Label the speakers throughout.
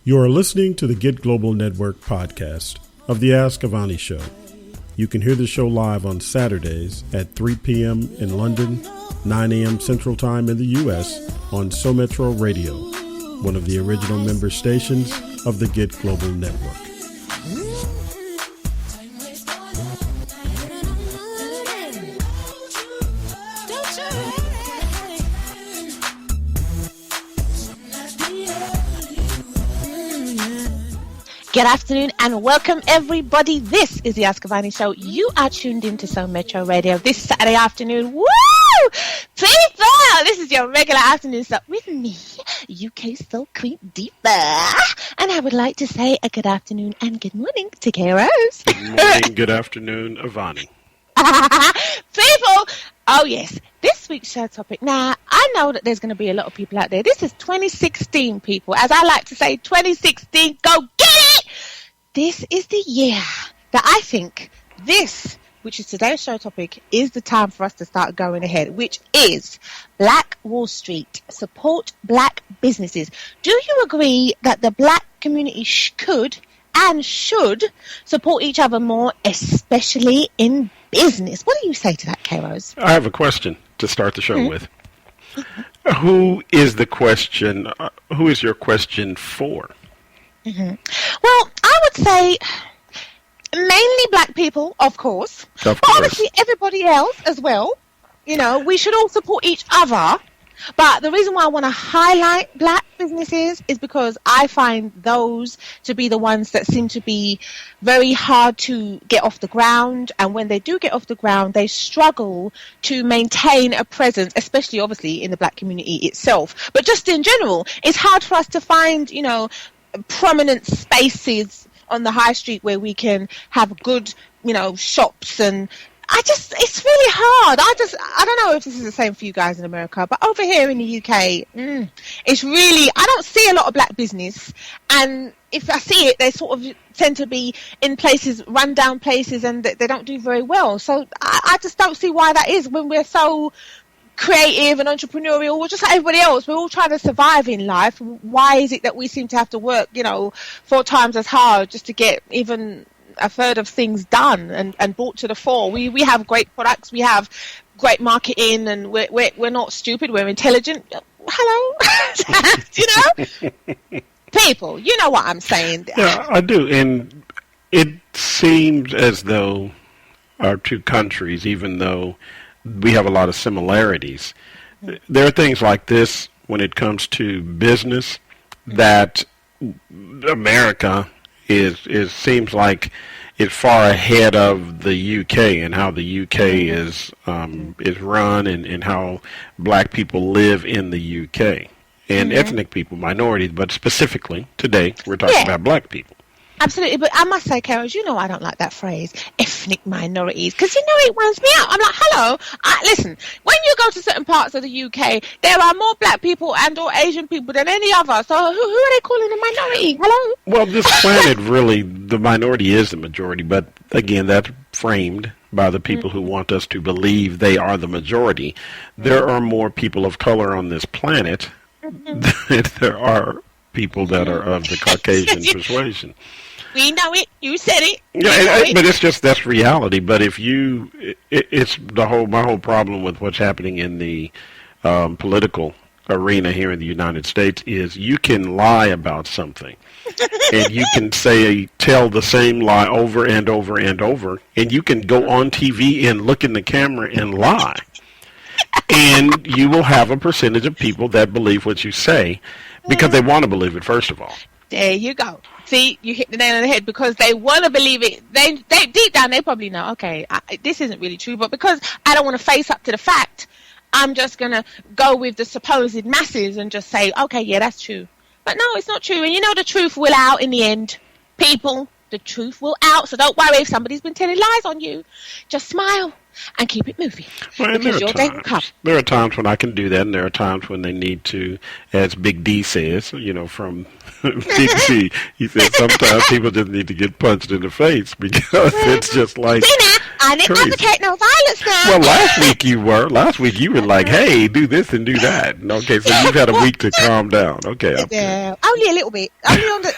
Speaker 1: You are listening to the Get Global Network podcast of the Ask-Avani-Show. You can hear the show live on Saturdays at 3 p.m. in London, 9 a.m. Central Time in the U.S. on SoMetro Radio, one of the original member stations of the Get Global Network.
Speaker 2: Good afternoon and welcome everybody. This is the Ask-Avani Show. You are tuned into SoMetro Radio this Saturday afternoon. Woo! People! This is your regular afternoon stuff with me, UK Soul Queen Diva. And I would like to say a good afternoon and good morning to Kairos.
Speaker 1: Good morning, good afternoon, Avani.
Speaker 2: People! Oh yes, this week's show topic. Now, I know that there's going to be a lot of people out there. This is 2016, people. As I like to say, 2016, go get it! This is the year that I think this, which is today's show topic, is the time for us to start going ahead, which is Black Wall Street. Support black businesses. Do you agree that the black community could and should support each other more, especially in business? What do you say to that, K-Rose?
Speaker 1: I have a question to start the show with. Who is the question? Who is your question for?
Speaker 2: Well, I would say mainly black people, of course. But obviously everybody else as well. You know, we should all support each other. But the reason why I want to highlight black businesses is because I find those to be the ones that seem to be very hard to get off the ground. And when they do get off the ground, they struggle to maintain a presence, especially obviously in the black community itself. But just in general, it's hard for us to find, you know, prominent spaces on the high street where we can have good, you know, shops. And it's really hard. I don't know if this is the same for you guys in America, but over here in the UK, it's really, I don't see a lot of black business. And if I see it, they sort of tend to be in places, rundown places, and they don't do very well. So I just don't see why that is when we're so creative and entrepreneurial. We're just like everybody else. We're all trying to survive in life. Why is it that we seem to have to work, you know, 4 times as hard just to get even a third of things done and brought to the fore? We have great products, we have great marketing, and we're not stupid, we're intelligent. Hello. You know? People, you know what I'm saying.
Speaker 1: Yeah, I do. And it seems as though our two countries, even though we have a lot of similarities, there are things like this when it comes to business that America seems like it's far ahead of the UK and how the UK is run and how black people live in the UK and ethnic people, minorities, but specifically today we're talking about black people.
Speaker 2: Absolutely, but I must say, Carol, you know I don't like that phrase, ethnic minorities, because, you know, it winds me out. I'm like, hello, listen, when you go to certain parts of the UK, there are more black people and or Asian people than any other, so who are they calling a minority? Hello?
Speaker 1: Well, this planet really, the minority is the majority, but again, that's framed by the people who want us to believe they are the majority. There are more people of color on this planet than there are people that are of the Caucasian persuasion.
Speaker 2: We know it. You said it.
Speaker 1: Yeah, but it's just, that's reality. But if it's my whole problem with what's happening in the political arena here in the United States is you can lie about something, and you can tell the same lie over and over and over, and you can go on TV and look in the camera and lie, and you will have a percentage of people that believe what you say because they want to believe it, first of all.
Speaker 2: There you go. See, you hit the nail on the head because they want to believe it. They deep down, they probably know, okay, this isn't really true. But because I don't want to face up to the fact, I'm just going to go with the supposed masses and just say, okay, yeah, that's true. But no, it's not true. And you know the truth will out in the end. People, the truth will out. So don't worry if somebody's been telling lies on you. Just smile and keep it moving.
Speaker 1: Well, because your day will come. There are times when I can do that, and there are times when they need to, as Big D says, you know, from Big D, he said sometimes people just need to get punched in the face because it's just like,
Speaker 2: I didn't advocate no violence now.
Speaker 1: Well, last week you were. Last week you were like, hey, do this and do that. Okay, so you've had a week to calm down. Okay.
Speaker 2: Yeah, only a little bit. Only on the,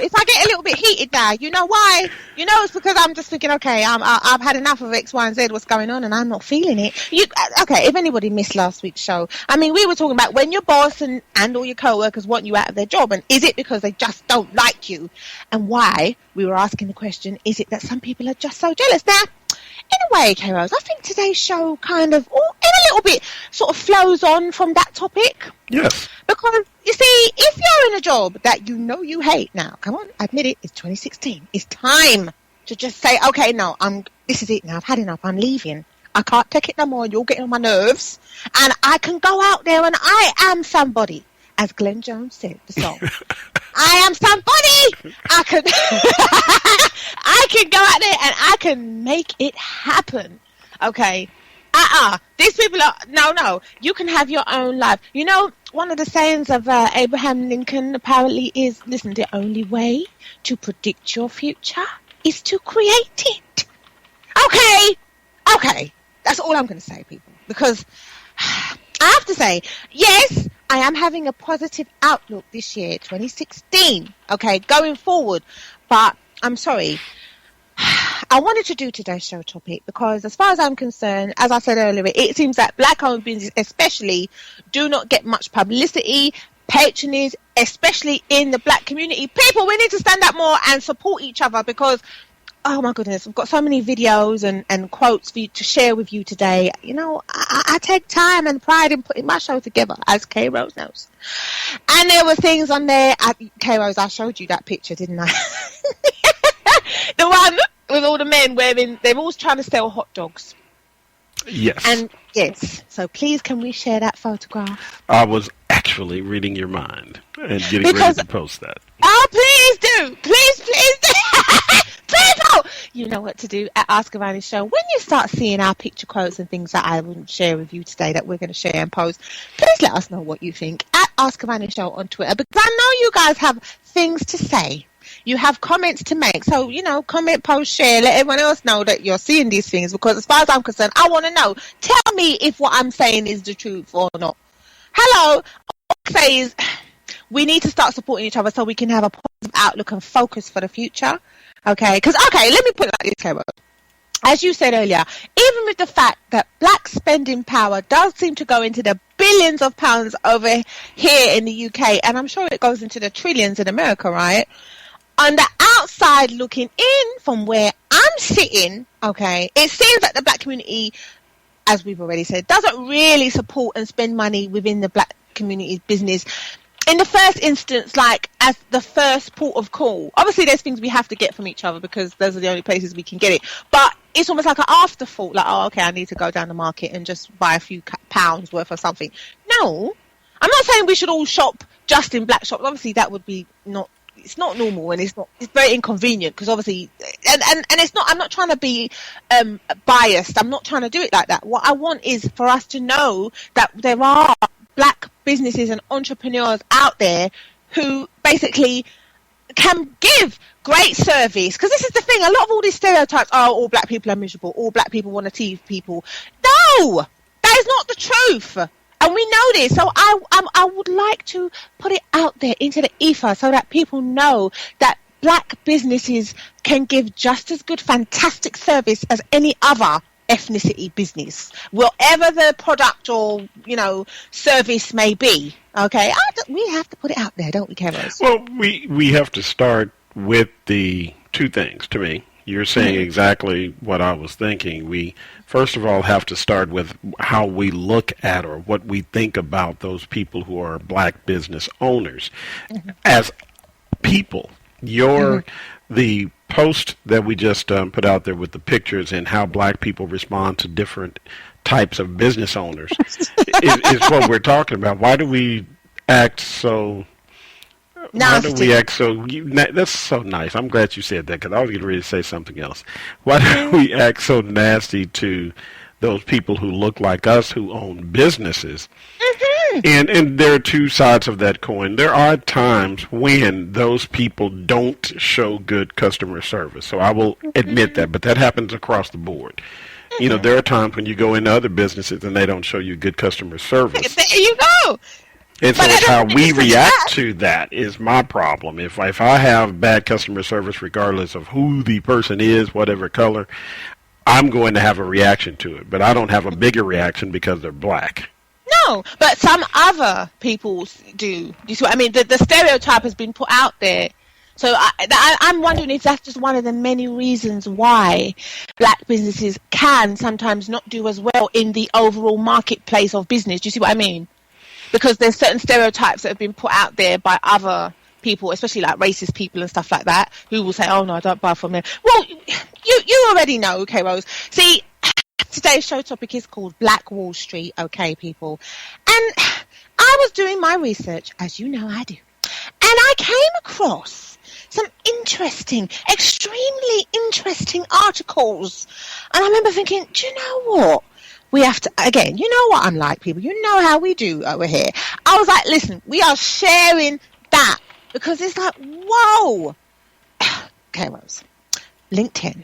Speaker 2: if I get a little bit heated now, you know why? It's because I'm just thinking, okay, I've had enough of X, Y, and Z, what's going on, and I'm not feeling it. Okay, if anybody missed last week's show, I mean, we were talking about when your boss and all your co-workers want you out of their job, and is it because they just don't like you? And why? We were asking the question, is it that some people are just so jealous? Now, in a way, K-Rose, I think today's show kind of, in a little bit, sort of flows on from that topic.
Speaker 1: Yes.
Speaker 2: Because, you see, if you're in a job that you hate now, come on, admit it, it's 2016. It's time to just say, okay, no, this is it now. I've had enough. I'm leaving. I can't take it no more. You're getting on my nerves. And I can go out there and I am somebody. As Glenn Jones said, the song. I am somebody. I can go out there and I can make it happen. Okay. These people are, no. You can have your own life. One of the sayings of Abraham Lincoln apparently is, listen, the only way to predict your future is to create it. Okay. That's all I'm going to say, people. Because I have to say, yes, I am having a positive outlook this year, 2016, okay, going forward. But I'm sorry. I wanted to do today's show topic because as far as I'm concerned, as I said earlier, it seems that black-owned businesses especially do not get much publicity, patronage, especially in the black community. People, we need to stand up more and support each other because, oh my goodness, I've got so many videos and quotes for you to share with you today. I take time and pride in putting my show together, as K-Rose knows. And there were things on there. K-Rose, I showed you that picture, didn't I? The one with all the men they're all trying to sell hot dogs.
Speaker 1: Yes.
Speaker 2: And yes. So please, can we share that photograph?
Speaker 1: I was actually reading your mind and getting ready to post that.
Speaker 2: Oh, please do. Please do. People, you know what to do at Ask-Avani-Show. When you start seeing our picture quotes and things that I wouldn't share with you today that we're going to share and post, please let us know what you think at Ask-Avani-Show on Twitter, because I know you guys have things to say. You have comments to make. So, comment, post, share, let everyone else know that you're seeing these things, because as far as I'm concerned, I want to know. Tell me if what I'm saying is the truth or not. Hello. All I say is we need to start supporting each other so we can have a positive outlook and focus for the future. Okay? Because, let me put it like this, Carol. As you said earlier, even with the fact that black spending power does seem to go into the billions of pounds over here in the UK, and I'm sure it goes into the trillions in America, right? On the outside looking in from where I'm sitting, okay, it seems that the black community, as we've already said, doesn't really support and spend money within the black community's business in the first instance, like as the first port of call. Obviously, there's things we have to get from each other because those are the only places we can get it. But it's almost like an afterthought, like, oh, okay, I need to go down the market and just buy a few pounds worth of something. No, I'm not saying we should all shop just in black shops. Obviously, that would be not. It's not normal, and it's very inconvenient because obviously, and it's not. I'm not trying to be biased. I'm not trying to do it like that. What I want is for us to know that there are black businesses and entrepreneurs out there who basically can give great service. Because this is the thing: a lot of all these stereotypes are all black people are miserable, all black people want to tease people. No, that is not the truth. And we know this, so I would like to put it out there into the ether so that people know that black businesses can give just as good, fantastic service as any other ethnicity business, whatever the product or, service may be. Okay, we have to put it out there, don't we, Kevin?
Speaker 1: Well, we have to start with the two things, to me. You're saying exactly what I was thinking. We, first of all, have to start with how we look at or what we think about those people who are black business owners. As people, the post that we just put out there with the pictures and how black people respond to different types of business owners is what we're talking about. Why do we act so... Why do we act so... That's so nice. I'm glad you said that because I was getting ready to say something else. Why do we act so nasty to those people who look like us who own businesses? And there are two sides of that coin. There are times when those people don't show good customer service. So I will admit that, but that happens across the board. You know, there are times when you go into other businesses and they don't show you good customer service.
Speaker 2: There you go.
Speaker 1: And so it's how we react to that is my problem. If I have bad customer service, regardless of who the person is, whatever color, I'm going to have a reaction to it. But I don't have a bigger reaction because they're black.
Speaker 2: No, but some other people do. You see what I mean? The stereotype has been put out there. So I'm wondering if that's just one of the many reasons why black businesses can sometimes not do as well in the overall marketplace of business. Do you see what I mean? Because there's certain stereotypes that have been put out there by other people, especially like racist people and stuff like that, who will say, oh, no, I don't buy from them. Well, you already know, okay, Rose. See, today's show topic is called Black Wall Street, okay, people. And I was doing my research, as you know I do, and I came across some extremely interesting articles. And I remember thinking, do you know what? We have to, again, you know what I'm like, people. You know how we do over here. I was like, listen, we are sharing that because it's like, whoa. Okay, Rose. LinkedIn.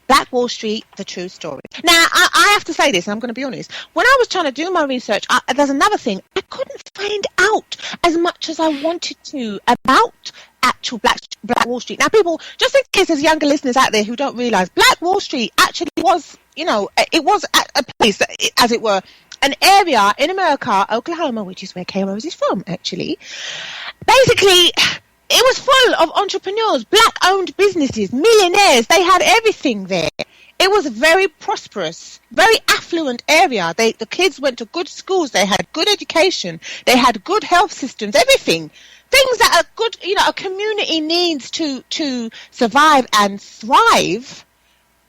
Speaker 2: Black Wall Street, the true story. Now, I have to say this, and I'm going to be honest. When I was trying to do my research, there's another thing. I couldn't find out as much as I wanted to about actual Black Wall Street. Now, people, just in case there's younger listeners out there who don't realise, Black Wall Street actually was, you know, it was a place, as it were, an area in America, Oklahoma, which is where K-Rose is from, actually. Basically, it was full of entrepreneurs, black-owned businesses, millionaires. They had everything there. It was a very prosperous, very affluent area. The kids went to good schools. They had good education. They had good health systems, everything. Things that a good, you know, a community needs to survive and thrive.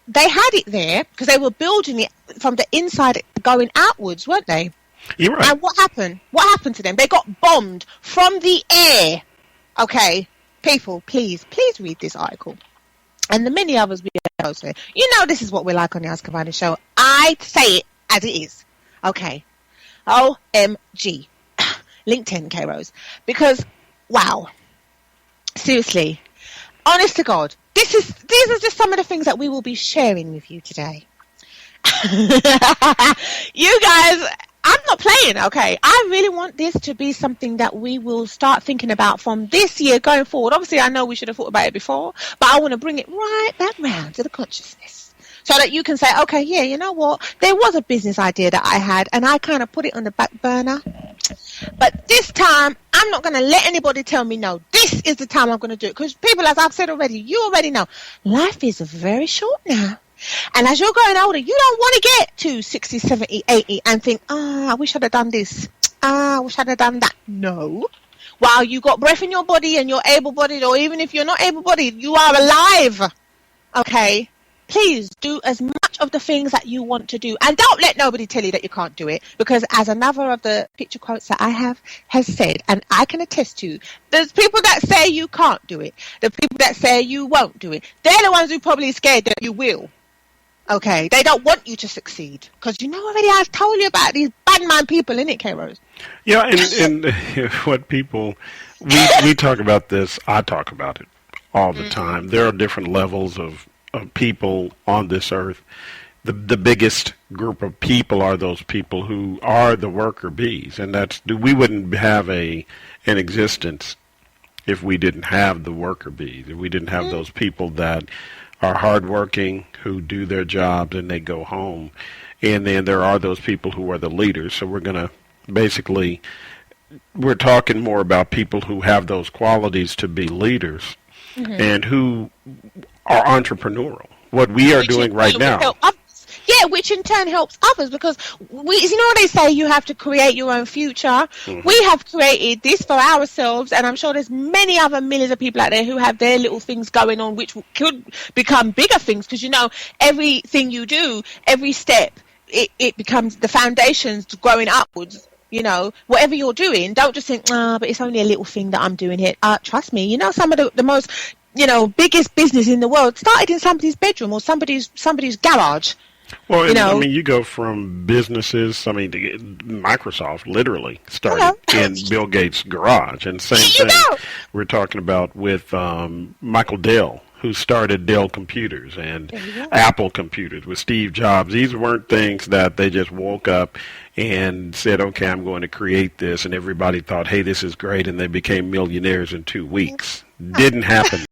Speaker 2: They had it there because they were building it from the inside going outwards, weren't they?
Speaker 1: You're right.
Speaker 2: And what happened? What happened to them? They got bombed from the air. Okay, people, please read this article. And the many others we have here. You know this is what we're like on the Ask-Avani-Show. I say it as it is. Okay. OMG. LinkedIn, K-Rose. Because, wow. Seriously. Honest to God. These are just some of the things that we will be sharing with you today. You guys, I'm not playing, okay? I really want this to be something that we will start thinking about from this year going forward. Obviously, I know we should have thought about it before, but I want to bring it right back round to the consciousness so that you can say, okay, yeah, you know what? There was a business idea that I had, and I kind of put it on the back burner. But this time, I'm not going to let anybody tell me no. This is the time I'm going to do it. Because people, as I've said already, you already know, life is very short now. And as you're growing older, you don't want to get to 60, 70, 80 and think, I wish I'd have done this. I wish I'd have done that. No. While you got breath in your body and you're able-bodied, or even if you're not able-bodied, you are alive. Okay? Please do as much of the things that you want to do. And don't let nobody tell you that you can't do it. Because as another of the picture quotes that I have has said, and I can attest to, there's people that say you can't do it. The people that say you won't do it. They're the ones who are probably scared that you will. Okay, they don't want you to succeed because you know already I've told you about these bad man people, innit, K-Rose?
Speaker 1: Yeah, and what people we talk about this. I talk about it all the time. There are different levels of people on this earth. The biggest group of people are those people who are the worker bees, and we wouldn't have an existence if we didn't have the worker bees. If we didn't have those people that are hardworking, who do their jobs and they go home. And then there are those people who are the leaders. So we're going to we're talking more about people who have those qualities to be leaders and who are entrepreneurial. What we are doing right now.
Speaker 2: Yeah, which in turn helps others because you know what they say, you have to create your own future. We have created this for ourselves, and I'm sure there's many other millions of people out there who have their little things going on which could become bigger things because, you know, everything you do, every step, it becomes the foundations to growing upwards. You know, whatever you're doing, don't just think, but it's only a little thing that I'm doing here. Trust me, you know, some of the most, you know, biggest business in the world started in somebody's bedroom or somebody's garage.
Speaker 1: Well, I mean, you go from businesses. I mean, Microsoft literally started in Bill Gates' garage, and same thing we're talking about with Michael Dell, who started Dell Computers and Apple Computers with Steve Jobs. These weren't things that they just woke up and said, okay, I'm going to create this, and everybody thought, hey, this is great, and they became millionaires in 2 weeks. Didn't happen